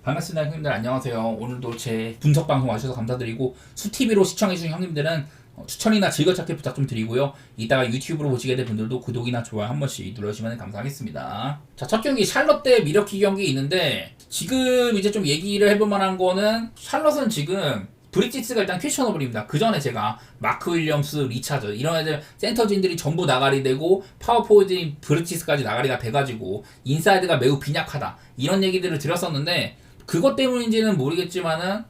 반갑습니다. 형님들 안녕하세요. 오늘도 제 분석 방송 와주셔서 감사드리고 수TV로 시청해주신 형님들은 추천이나 즐겨찾기 부탁 좀 드리고요. 이따가 유튜브로 보시게 될 분들도 구독이나 좋아요 한 번씩 눌러주시면 감사하겠습니다. 자, 첫 경기 샬럿 대 미러키 경기 있는데 지금 이제 좀 얘기를 해볼 만한 거는 샬럿은 지금 브릿지스가 일단 퀘셔너블입니다. 그 전에 제가 마크 윌리엄스, 리차드 이런 애들 센터진들이 전부 나가리 되고 파워포워드인 브릿지스까지 나가리가 돼가지고 인사이드가 매우 빈약하다 이런 얘기들을 드렸었는데 그것 때문인지는 모르겠지만은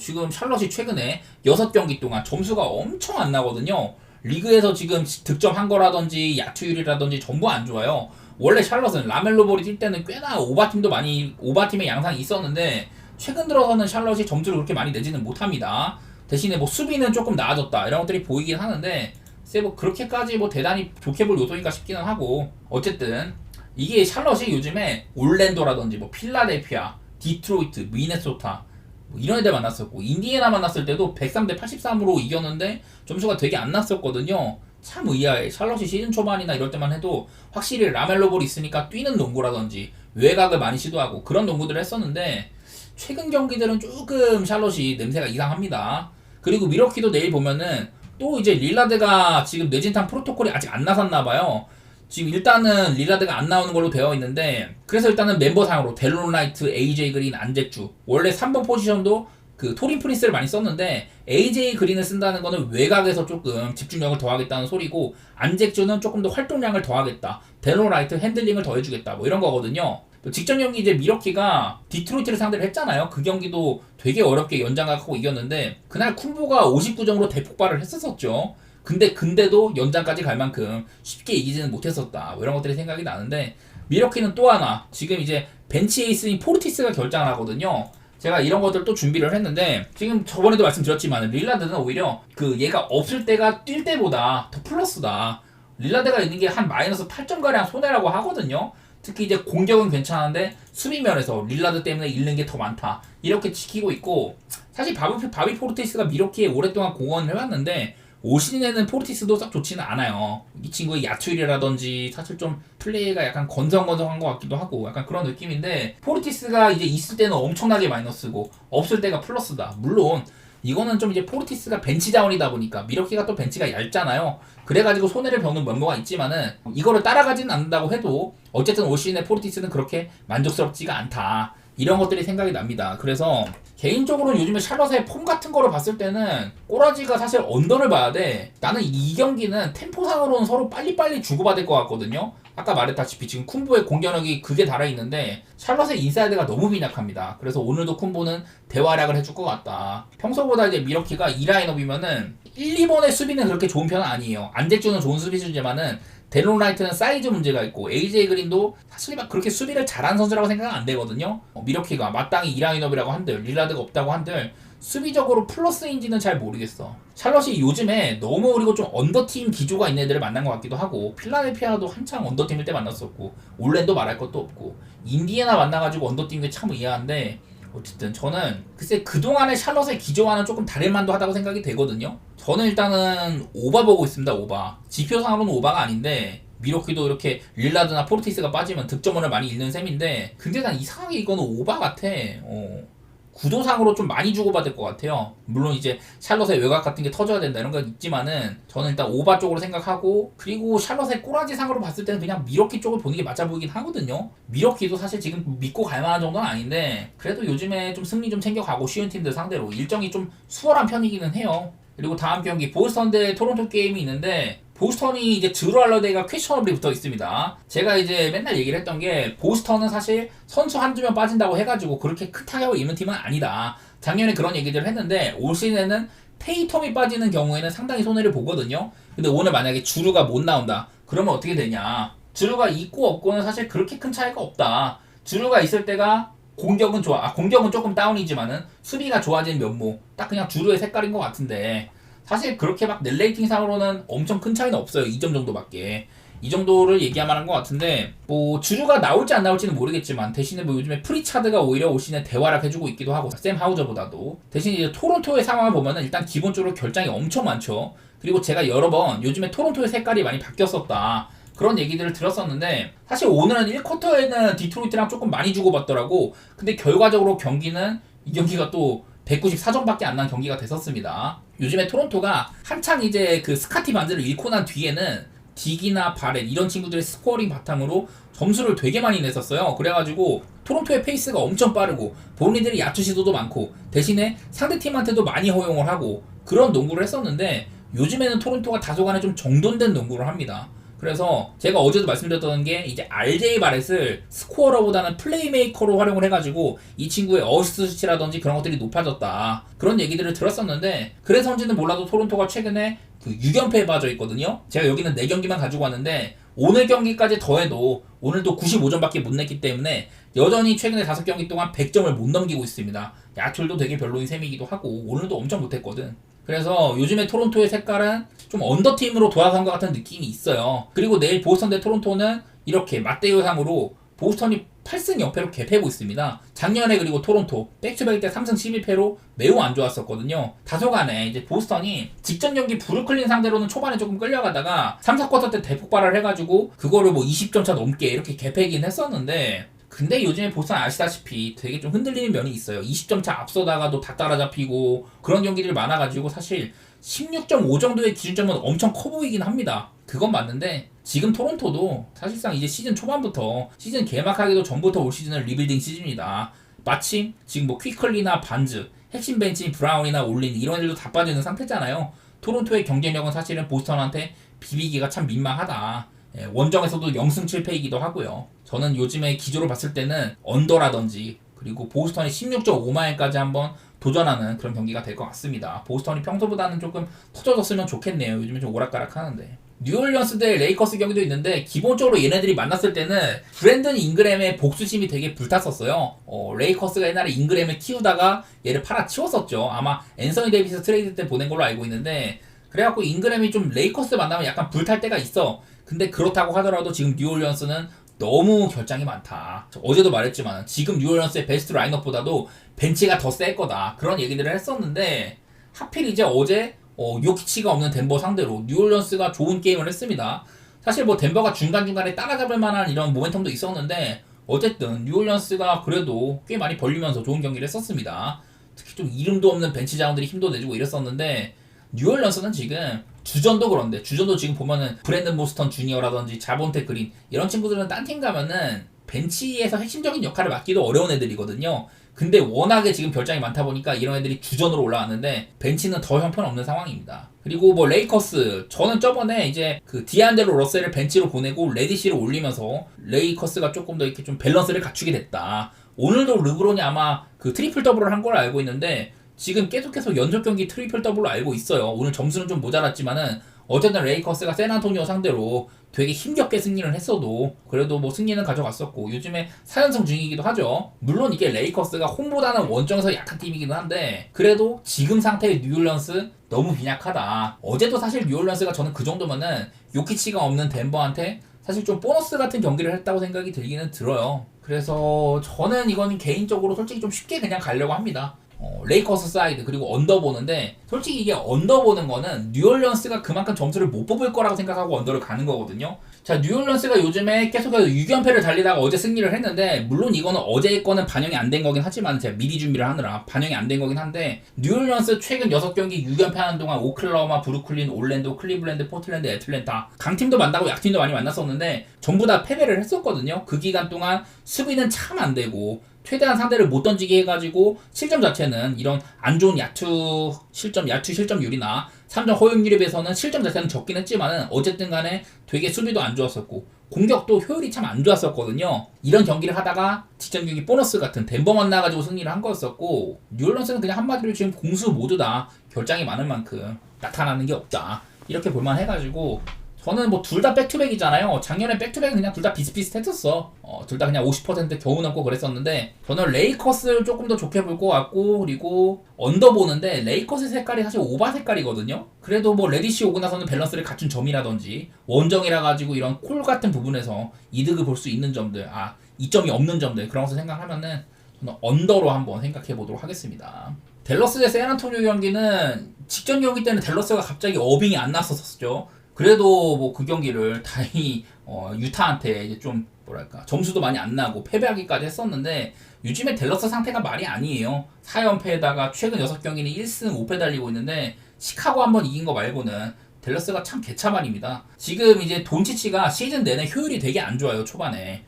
지금 샬럿이 최근에 6경기 동안 점수가 엄청 안 나거든요. 리그에서 지금 득점한 거라든지 야투율이라든지 전부 안 좋아요. 원래 샬럿은 라멜로 볼이 뛸 때는 꽤나 오바팀의 양상이 있었는데 최근 들어서는 샬럿이 점수를 그렇게 많이 내지는 못합니다. 대신에 뭐 수비는 조금 나아졌다 이런 것들이 보이긴 하는데 뭐 그렇게까지 뭐 대단히 좋게 볼 요소인가 싶기는 하고 어쨌든 이게 샬럿이 요즘에 올랜도라든지 뭐 필라델피아, 디트로이트, 미네소타 뭐 이런 애들 만났었고 인디애나 만났을 때도 103대 83으로 이겼는데 점수가 되게 안 났었거든요. 참 의아해. 샬럿이 시즌 초반이나 이럴 때만 해도 확실히 라멜로 볼이 있으니까 뛰는 농구라든지 외곽을 많이 시도하고 그런 농구들을 했었는데 최근 경기들은 조금 샬럿이 냄새가 이상합니다. 그리고 미러키도 내일 보면은 또 이제 릴라드가 지금 뇌진탕 프로토콜이 아직 안 나섰나봐요. 지금 일단은 릴라드가 안 나오는 걸로 되어 있는데 그래서 일단은 멤버상으로 델론 라이트, AJ 그린, 안잭주 원래 3번 포지션도 그 토린 프린스를 많이 썼는데 AJ 그린을 쓴다는 거는 외곽에서 조금 집중력을 더하겠다는 소리고 안잭주는 조금 더 활동량을 더하겠다. 델론 라이트 핸들링을 더해주겠다. 뭐 이런 거거든요. 직전 경기 이제 미러키가 디트로이트를 상대를 했잖아요. 그 경기도 되게 어렵게 연장각하고 이겼는데 그날 쿤보가 59점으로 대폭발을 했었죠. 근데도 연장까지 갈 만큼 쉽게 이기지는 못했었다. 뭐 이런 것들이 생각이 나는데 미러키는 또 하나 지금 이제 벤치 에이스인 포르티스가 결장을 하거든요. 제가 이런 것들 또 준비를 했는데 지금 저번에도 말씀드렸지만 릴라드는 오히려 그 얘가 없을 때가 뛸 때보다 더 플러스다. 릴라드가 있는 게 한 마이너스 8점가량 손해라고 하거든요. 특히 이제 공격은 괜찮은데 수비면에서 릴라드 때문에 잃는 게 더 많다 이렇게 지키고 있고 사실 바비 포르티스가 미러키에 오랫동안 공헌을 해왔는데 올 시즌에는 포르티스도 썩 좋지는 않아요. 이 친구의 야투율이라든지 사실 좀 플레이가 약간 건성건성한 것 같기도 하고 약간 그런 느낌인데 포르티스가 이제 있을 때는 엄청나게 마이너스고 없을 때가 플러스다. 물론 이거는 좀 이제 포르티스가 벤치 자원이다 보니까 미러키가 또 벤치가 얇잖아요. 그래가지고 손해를 보는 면모가 있지만은 이거를 따라가지는 않는다고 해도 어쨌든 올 시즌에 포르티스는 그렇게 만족스럽지가 않다. 이런 것들이 생각이 납니다. 그래서 개인적으로는 요즘에 샬럿의 폼 같은 거를 봤을 때는 꼬라지가 사실 언더를 봐야 돼. 나는 이 경기는 템포상으로는 서로 빨리빨리 주고받을 것 같거든요. 아까 말했다시피 지금 쿤보의 공격력이 극에 달아있는데 샬럿의 인사이드가 너무 빈약합니다. 그래서 오늘도 쿤보는 대활약을 해줄 것 같다. 평소보다 이제 미러키가 2라인업이면은 1, 2번의 수비는 그렇게 좋은 편은 아니에요. 안잭주는 좋은 수비수지만은 델론 라이트는 사이즈 문제가 있고 AJ 그린도 사실 막 그렇게 수비를 잘하는 선수라고 생각은 안 되거든요. 미러키가 마땅히 2라인업이라고 한들 릴라드가 없다고 한들 수비적으로 플러스인지는 잘 모르겠어. 샬럿이 요즘에 너무 그리고 좀 언더팀 기조가 있는 애들을 만난 것 같기도 하고 필라델피아도 한창 언더팀일 때 만났었고 올랜도 말할 것도 없고 인디애나 만나가지고 언더팀인 게 참 의아한데 어쨌든 저는 글쎄 그동안의 샬럿의 기조와는 조금 다를 만도 하다고 생각이 되거든요. 저는 일단은 오바 보고 있습니다. 오바 지표상으로는 오바가 아닌데 미러키도 이렇게 릴라드나 포르티스가 빠지면 득점원을 많이 잃는 셈인데 근데 난 이상하게 이거는 오바 같아. 구도상으로 좀 많이 주고받을 것 같아요. 물론 이제 샬럿의 외곽 같은 게 터져야 된다 이런 건 있지만은 저는 일단 오바 쪽으로 생각하고 그리고 샬럿의 꼬라지상으로 봤을 때는 그냥 미러키 쪽을 보는 게 맞아 보이긴 하거든요. 미러키도 사실 지금 믿고 갈 만한 정도는 아닌데 그래도 요즘에 좀 승리 좀 챙겨가고 쉬운 팀들 상대로 일정이 좀 수월한 편이기는 해요. 그리고 다음 경기 보스턴 대 토론토 게임이 있는데 보스턴이 이제 드루 할러데이가 퀘셔너블이 붙어 있습니다. 제가 이제 맨날 얘기를 했던 게 보스턴은 사실 선수 한두 명 빠진다고 해가지고 그렇게 큰 타격을 입는 팀은 아니다. 작년에 그런 얘기들을 했는데 올 시즌에는 테이텀이 빠지는 경우에는 상당히 손해를 보거든요. 근데 오늘 만약에 주루가 못 나온다. 그러면 어떻게 되냐. 주루가 있고 없고는 사실 그렇게 큰 차이가 없다. 주루가 있을 때가 공격은 좋아. 공격은 조금 다운이지만은 수비가 좋아지는 면모. 딱 그냥 주루의 색깔인 것 같은데 사실 그렇게 막 넬레이팅상으로는 엄청 큰 차이는 없어요. 2점 정도밖에. 이 정도를 얘기하면 한 것 같은데 뭐 주루가 나올지 안 나올지는 모르겠지만 대신에 뭐 요즘에 프리차드가 오히려 올 시즌에 대활약 해주고 있기도 하고 샘 하우저보다도 대신 이제 토론토의 상황을 보면은 일단 기본적으로 결장이 엄청 많죠. 그리고 제가 여러 번 요즘에 토론토의 색깔이 많이 바뀌었었다. 그런 얘기들을 들었었는데 사실 오늘은 1쿼터에는 디트로이트랑 조금 많이 주고받더라고. 근데 결과적으로 경기는 이 경기가 또 194점밖에 안 난 경기가 됐었습니다. 요즘에 토론토가 한창 이제 그 스카티 반즈를 잃고 난 뒤에는 딕이나 바렛 이런 친구들의 스코어링 바탕으로 점수를 되게 많이 냈었어요. 그래가지고 토론토의 페이스가 엄청 빠르고 본인들이 야투 시도도 많고 대신에 상대팀한테도 많이 허용을 하고 그런 농구를 했었는데 요즘에는 토론토가 다소간에 좀 정돈된 농구를 합니다. 그래서 제가 어제도 말씀드렸던 게 이제 RJ 바렛을 스코어러보다는 플레이메이커로 활용을 해가지고 이 친구의 어시스트 수치라든지 그런 것들이 높아졌다. 그런 얘기들을 들었었는데 그래서인지는 몰라도 토론토가 최근에 그 6연패에 빠져 있거든요. 제가 여기는 4경기만 가지고 왔는데 오늘 경기까지 더해도 오늘도 95점밖에 못 냈기 때문에 여전히 최근에 5경기 동안 100점을 못 넘기고 있습니다. 야툴도 되게 별로인 셈이기도 하고 오늘도 엄청 못했거든. 그래서 요즘에 토론토의 색깔은 좀 언더팀으로 돌아선 것 같은 느낌이 있어요. 그리고 내일 보스턴 대 토론토는 이렇게 맞대요상으로 보스턴이 8승 0패로 개패고 있습니다. 작년에 그리고 토론토 백투백 때 3승 11패로 매우 안 좋았었거든요. 다소간에 이제 보스턴이 직전 경기 브루클린 상대로는 초반에 조금 끌려가다가 3, 4쿼터 때 대폭발을 해가지고 그거를 뭐 20점 차 넘게 이렇게 개패긴 했었는데 근데 요즘에 보스턴 아시다시피 되게 좀 흔들리는 면이 있어요. 20점 차 앞서다가도 다 따라잡히고 그런 경기들이 많아가지고 사실 16.5 정도의 기준점은 엄청 커 보이긴 합니다. 그건 맞는데 지금 토론토도 사실상 이제 시즌 초반부터 시즌 개막하기도 전부터 올 시즌은 리빌딩 시즌이다. 마침 지금 뭐 퀴클리나 반즈, 핵심 벤치 브라운이나 올린 이런 애들도 다 빠지는 상태잖아요. 토론토의 경쟁력은 사실은 보스턴한테 비비기가 참 민망하다. 원정에서도 0승 7패이기도 하고요. 저는 요즘에 기조를 봤을 때는 언더라든지 그리고 보스턴이 16.5마일까지 한번 도전하는 그런 경기가 될 것 같습니다. 보스턴이 평소보다는 조금 터져졌으면 좋겠네요. 요즘에 좀 오락가락 하는데. 뉴올리언스 대 레이커스 경기도 있는데 기본적으로 얘네들이 만났을 때는 브랜든 잉그램의 복수심이 되게 불탔었어요. 레이커스가 옛날에 잉그램을 키우다가 얘를 팔아치웠었죠. 아마 앤서니 데이비스 트레이드 때 보낸 걸로 알고 있는데 그래갖고 잉그램이 좀 레이커스 만나면 약간 불탈 때가 있어. 근데 그렇다고 하더라도 지금 뉴올리언스는 너무 결장이 많다. 어제도 말했지만 지금 뉴올리언스의 베스트 라인업보다도 벤치가 더 셀 거다. 그런 얘기들을 했었는데 하필 이제 어제 요키치가 없는 덴버 상대로 뉴올리언스가 좋은 게임을 했습니다. 사실 뭐 덴버가 중간중간에 따라잡을 만한 이런 모멘텀도 있었는데 어쨌든 뉴올리언스가 그래도 꽤 많이 벌리면서 좋은 경기를 했었습니다. 특히 좀 이름도 없는 벤치 자원들이 힘도 내주고 이랬었는데 뉴올리언스는 지금 주전도 그런데 주전도 지금 보면은 브랜든 보스턴 주니어라든지 자본테 그린 이런 친구들은 딴 팀 가면은 벤치에서 핵심적인 역할을 맡기도 어려운 애들이거든요. 근데 워낙에 지금 별장이 많다 보니까 이런 애들이 주전으로 올라왔는데 벤치는 더 형편없는 상황입니다. 그리고 뭐 레이커스 저는 저번에 이제 그 디안델로 러셀을 벤치로 보내고 레디시를 올리면서 레이커스가 조금 더 이렇게 좀 밸런스를 갖추게 됐다. 오늘도 르브론이 아마 그 트리플 더블을 한 걸 알고 있는데 지금 계속해서 연속 경기 트리플 더블로 알고 있어요. 오늘 점수는 좀 모자랐지만은 어쨌든 레이커스가 샌안토니오 상대로 되게 힘겹게 승리를 했어도 그래도 뭐 승리는 가져갔었고 요즘에 4연승 중이기도 하죠. 물론 이게 레이커스가 홈보다는 원정에서 약한 팀이기도 한데 그래도 지금 상태의 뉴올리언스 너무 빈약하다. 어제도 사실 뉴올리언스가 저는 그 정도면은 요키치가 없는 덴버한테 사실 좀 보너스 같은 경기를 했다고 생각이 들기는 들어요. 그래서 저는 이건 개인적으로 솔직히 좀 쉽게 그냥 가려고 합니다. 레이커스 사이드 그리고 언더 보는데 솔직히 이게 언더 보는 거는 뉴올리언스가 그만큼 점수를 못 뽑을 거라고 생각하고 언더를 가는 거거든요. 자, 뉴올리언스가 요즘에 계속해서 6연패를 달리다가 어제 승리를 했는데 물론 이거는 어제 거는 반영이 안 된 거긴 하지만 제가 미리 준비를 하느라 반영이 안 된 거긴 한데 뉴올리언스 최근 6경기 6연패 하는 동안 오클라호마, 브루클린, 올랜도, 클리블랜드, 포틀랜드, 애틀랜타 강팀도 만나고 약팀도 많이 만났었는데 전부 다 패배를 했었거든요. 그 기간 동안 수비는 참 안 되고 최대한 상대를 못 던지게 해가지고 실점 자체는 이런 안 좋은 야투 실점률이나 3점 허용률에 비해서는 실점 자체는 적긴 했지만은 어쨌든 간에 되게 수비도 안 좋았었고 공격도 효율이 참 안 좋았었거든요. 이런 경기를 하다가 직전 경기 보너스 같은 덴버 만나가지고 승리를 한 거였었고 뉴올리언스는 그냥 한마디로 지금 공수 모두 다 결장이 많은 만큼 나타나는 게 없다. 이렇게 볼만 해가지고 저는 뭐 둘 다 백투백이잖아요. 작년에 백투백은 그냥 둘 다 비슷비슷했었어. 둘 다 그냥 50% 겨우 넘고 그랬었는데 저는 레이커스를 조금 더 좋게 볼 것 같고 그리고 언더 보는데 레이커스 색깔이 사실 오바 색깔이거든요. 그래도 뭐 레디시 오고 나서는 밸런스를 갖춘 점이라든지 원정이라 가지고 이런 콜 같은 부분에서 이득을 볼 수 있는 점들 이점이 없는 점들 그런 것을 생각하면은 저는 언더로 한번 생각해 보도록 하겠습니다. 댈러스 대 샌안토니오 경기는 직전 경기 때는 댈러스가 갑자기 어빙이 안 났었죠. 그래도 뭐 그 경기를 다행히 유타한테 이제 좀 뭐랄까 점수도 많이 안 나고 패배하기까지 했었는데 요즘에 댈러스 상태가 말이 아니에요. 4연패에다가 최근 6경기는 1승 5패 달리고 있는데 시카고 한번 이긴 거 말고는 댈러스가 참 개차반입니다. 지금 이제 돈치치가 시즌 내내 효율이 되게 안 좋아요. 초반에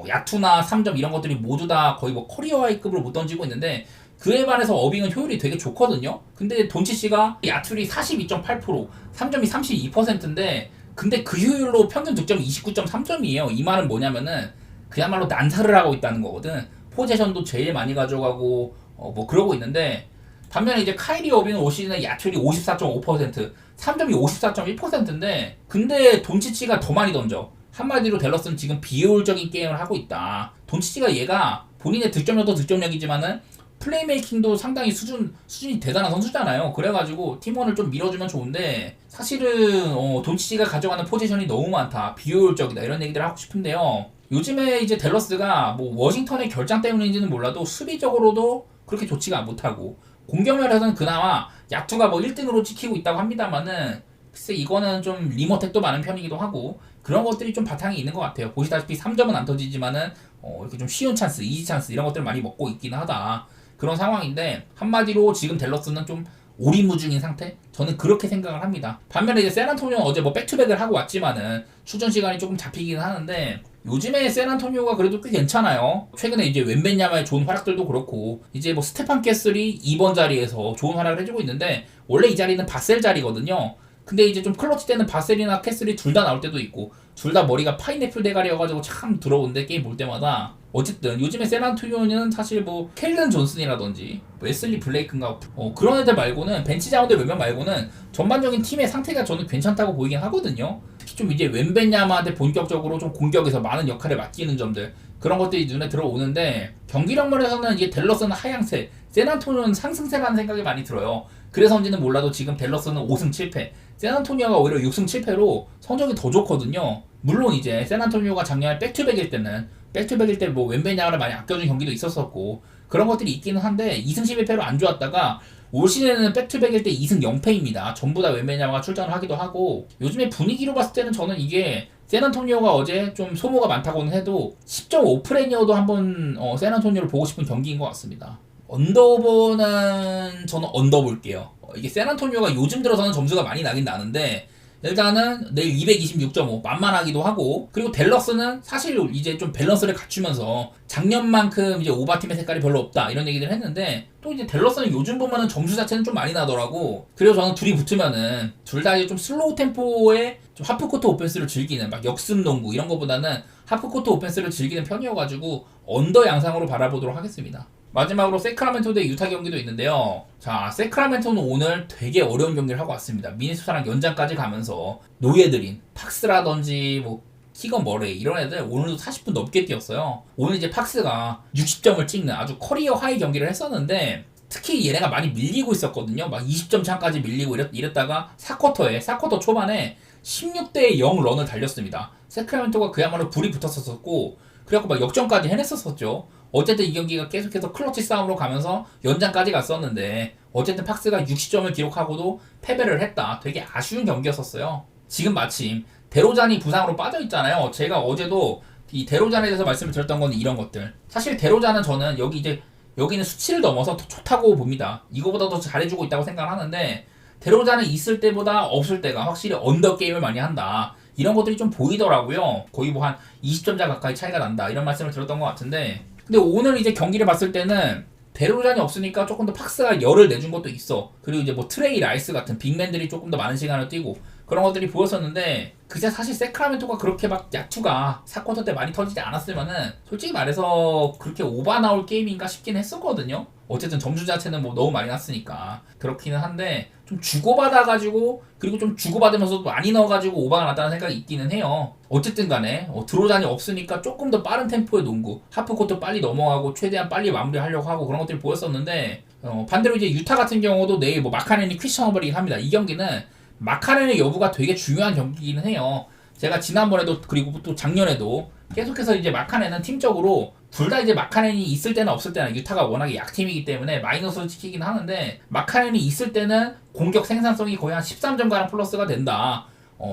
야투나 3점 이런 것들이 모두 다 거의 뭐 커리어 하이급으로 못 던지고 있는데 그에 반해서 어빙은 효율이 되게 좋거든요. 근데 돈치치가 야투율이 42.8%, 3점이 32%인데 근데 그 효율로 평균 득점이 29.3점이에요. 이 말은 뭐냐면은 그야말로 난사를 하고 있다는 거거든. 포제션도 제일 많이 가져가고 뭐 그러고 있는데 반면에 이제 카이리 어빙은 올 시즌에 야투율이 54.5%, 3점이 54.1%인데 근데 돈치치가 더 많이 던져. 한마디로 댈러스는 지금 비효율적인 게임을 하고 있다. 돈치치가 얘가 본인의 득점력도 득점력이지만은 플레이메이킹도 상당히 수준이 대단한 선수잖아요. 그래가지고 팀원을 좀 밀어주면 좋은데 사실은 돈치치가 가져가는 포지션이 너무 많다. 비효율적이다. 이런 얘기들 하고 싶은데요. 요즘에 이제 댈러스가 뭐 워싱턴의 결장 때문인지는 몰라도 수비적으로도 그렇게 좋지가 못하고 공격면에서는 그나마 야투가 뭐 1등으로 찍히고 있다고 합니다만은 글쎄 이거는 좀 리머텍도 많은 편이기도 하고 그런 것들이 좀 바탕이 있는 것 같아요. 보시다시피 3점은 안 터지지만은 이렇게 좀 쉬운 찬스, 이지 찬스 이런 것들을 많이 먹고 있긴 하다. 그런 상황인데 한마디로 지금 댈러스는 좀 오리무중인 상태? 저는 그렇게 생각을 합니다. 반면에 이제 샌안토니오는 어제 뭐 백투백을 하고 왔지만은 출전 시간이 조금 잡히긴 하는데 요즘에 샌안토니오가 그래도 꽤 괜찮아요. 최근에 이제 웬벤야마의 좋은 활약들도 그렇고 이제 뭐 스테판 캐슬이 2번 자리에서 좋은 활약을 해주고 있는데 원래 이 자리는 바셀 자리거든요. 근데 이제 좀 클러치 때는 바셀이나 캐슬이 둘 다 나올 때도 있고 둘 다 머리가 파인애플 대가리여가지고 참 더러운데 게임 볼 때마다 어쨌든 요즘에 샌안토니오는 사실 뭐 켈든 존슨이라든지 웨슬리 블레이크인가 그런 애들 말고는 벤치 자원들 몇 명 말고는 전반적인 팀의 상태가 저는 괜찮다고 보이긴 하거든요. 특히 좀 이제 웬벤야마한테 본격적으로 좀 공격에서 많은 역할을 맡기는 점들 그런 것들이 눈에 들어오는데 경기력 면에서는 이게 댈러스는 하향세 샌안토니오는 상승세라는 생각이 많이 들어요. 그래서인지는 몰라도 지금 댈러스는 5승 7패 샌안토니오가 오히려 6승 7패로 성적이 더 좋거든요. 물론 이제 샌안토니오가 작년에 백투백일 때 뭐 웬벤야마를 많이 아껴준 경기도 있었었고 그런 것들이 있기는 한데 2승 11패로 안 좋았다가 올 시즌에는 백투백일 때 2승 0패입니다. 전부 다 웬벤야마가 출전을 하기도 하고 요즘에 분위기로 봤을 때는 저는 이게 샌안토니오가 어제 좀 소모가 많다고는 해도 10.5프레니어도 한번 샌안토니오를 보고 싶은 경기인 것 같습니다. 언더보는 저는 언더 볼게요. 이게 샌안토니오가 요즘 들어서는 점수가 많이 나긴 나는데 일단은 내일 226.5 만만하기도 하고 그리고 댈러스는 사실 이제 좀 밸런스를 갖추면서 작년만큼 이제 오바팀의 색깔이 별로 없다 이런 얘기를 했는데 또 이제 댈러스는 요즘 보면은 점수 자체는 좀 많이 나더라고. 그래서 저는 둘이 붙으면은 둘 다 이제 좀 슬로우 템포의 좀 하프코트 오펜스를 즐기는 막 역습 농구 이런 거보다는 하프코트 오펜스를 즐기는 편이어가지고 언더 양상으로 바라보도록 하겠습니다. 마지막으로 세크라멘토 대 유타 경기도 있는데요. 자, 세크라멘토는 오늘 되게 어려운 경기를 하고 왔습니다. 미네소타랑 연장까지 가면서 노예들인 팍스라든지 뭐 키건 머레이 이런 애들 오늘도 40분 넘게 뛰었어요. 오늘 이제 팍스가 60점을 찍는 아주 커리어 하이 경기를 했었는데 특히 얘네가 많이 밀리고 있었거든요. 막 20점 차까지 밀리고 이랬다가 4쿼터 초반에 16대 0 런을 달렸습니다. 세크라멘토가 그야말로 불이 붙었었고 그래갖고 막 역전까지 해냈었었죠. 어쨌든 이 경기가 계속해서 클러치 싸움으로 가면서 연장까지 갔었는데 어쨌든 팍스가 60점을 기록하고도 패배를 했다. 되게 아쉬운 경기였었어요. 지금 마침 데로잔이 부상으로 빠져있잖아요. 제가 어제도 이 데로잔에 대해서 말씀을 드렸던 건 이런 것들. 사실 데로잔은 저는 여기는 수치를 넘어서 더 좋다고 봅니다. 이거보다 더 잘해주고 있다고 생각을 하는데 데로잔은 있을 때보다 없을 때가 확실히 언더 게임을 많이 한다. 이런 것들이 좀 보이더라고요. 거의 뭐 한 20점자 가까이 차이가 난다. 이런 말씀을 드렸던 것 같은데 근데 오늘 이제 경기를 봤을 때는 데로잔이 없으니까 조금 더 팍스가 열을 내준 것도 있어. 그리고 이제 뭐 트레이 라이스 같은 빅맨들이 조금 더 많은 시간을 뛰고 그런 것들이 보였었는데 그제 사실 세크라멘토가 그렇게 막 야투가 4쿼터 때 많이 터지지 않았으면은 솔직히 말해서 그렇게 오바 나올 게임인가 싶긴 했었거든요. 어쨌든 점수 자체는 뭐 너무 많이 났으니까 그렇기는 한데 좀 주고받아가지고 그리고 좀 주고받으면서도 많이 넣어가지고 오바가 났다는 생각이 있기는 해요. 어쨌든 간에 드로잔이 없으니까 조금 더 빠른 템포의 농구 하프코트 빨리 넘어가고 최대한 빨리 마무리하려고 하고 그런 것들이 보였었는데 반대로 이제 유타 같은 경우도 내일 뭐 마카넨이 퀴셔너블이긴 합니다. 이 경기는 마카넨의 여부가 되게 중요한 경기이기는 해요. 제가 지난번에도 그리고 또 작년에도 계속해서 이제 마카넨은 팀적으로 둘 다 이제 마카넨이 있을 때나 없을 때나 유타가 워낙에 약팀이기 때문에 마이너스를 지키긴 하는데 마카넨이 있을 때는 공격 생산성이 거의 한 13점가량 플러스가 된다.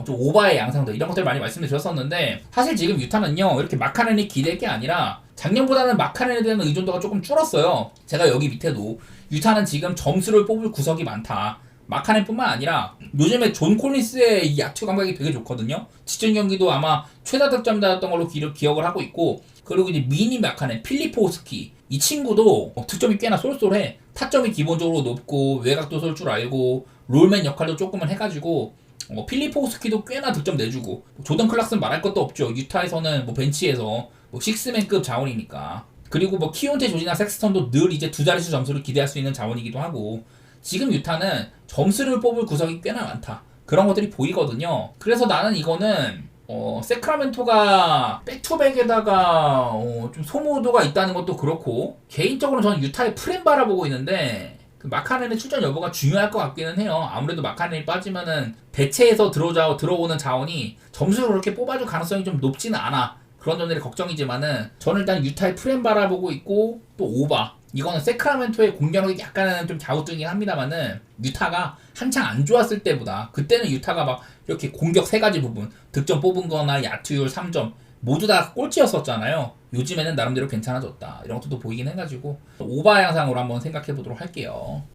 좀 오바의 양상들 이런 것들 많이 말씀을 드렸었는데 사실 지금 유타는요 이렇게 마카넨이 기댈 게 아니라 작년보다는 마카넨에 대한 의존도가 조금 줄었어요. 제가 여기 밑에도 유타는 지금 점수를 뽑을 구석이 많다. 마카넨뿐만 아니라 요즘에 존 콜린스의 이 야투 감각이 되게 좋거든요. 직전 경기도 아마 최다 득점자였던 걸로 기억을 하고 있고 그리고 이제 미니 마카넨 필리포스키 이 친구도 득점이 꽤나 쏠쏠해. 타점이 기본적으로 높고 외곽도 쏠 줄 알고 롤맨 역할도 조금은 해가지고 필리포스키도 꽤나 득점 내주고 조던 클락슨 말할 것도 없죠. 유타에서는 벤치에서 식스맨급 자원이니까. 그리고 키온테 조지나 섹스턴도 늘 이제 두 자릿수 점수를 기대할 수 있는 자원이기도 하고 지금 유타는 점수를 뽑을 구석이 꽤나 많다. 그런 것들이 보이거든요. 그래서 나는 이거는 세크라멘토가 백투백에다가 좀 소모도가 있다는 것도 그렇고 개인적으로 저는 유타의 프렘 바라보고 있는데 그 마카넨의 출전 여부가 중요할 것 같기는 해요. 아무래도 마카넨이 빠지면은 대체해서 들어오는 자원이 점수를 그렇게 뽑아줄 가능성이 좀 높지는 않아. 그런 점들이 걱정이지만은 저는 일단 유타의 프렘 바라보고 있고 또 오바 이거는 세크라멘토의 공격력이 약간은 좀 갸우뚱이긴 합니다만은 유타가 한창 안 좋았을 때보다 그때는 유타가 막 이렇게 공격 세 가지 부분 득점 뽑은 거나 야투율 3점 모두 다 꼴찌였었잖아요. 요즘에는 나름대로 괜찮아졌다 이런 것도 보이긴 해가지고 오바 양상으로 한번 생각해 보도록 할게요.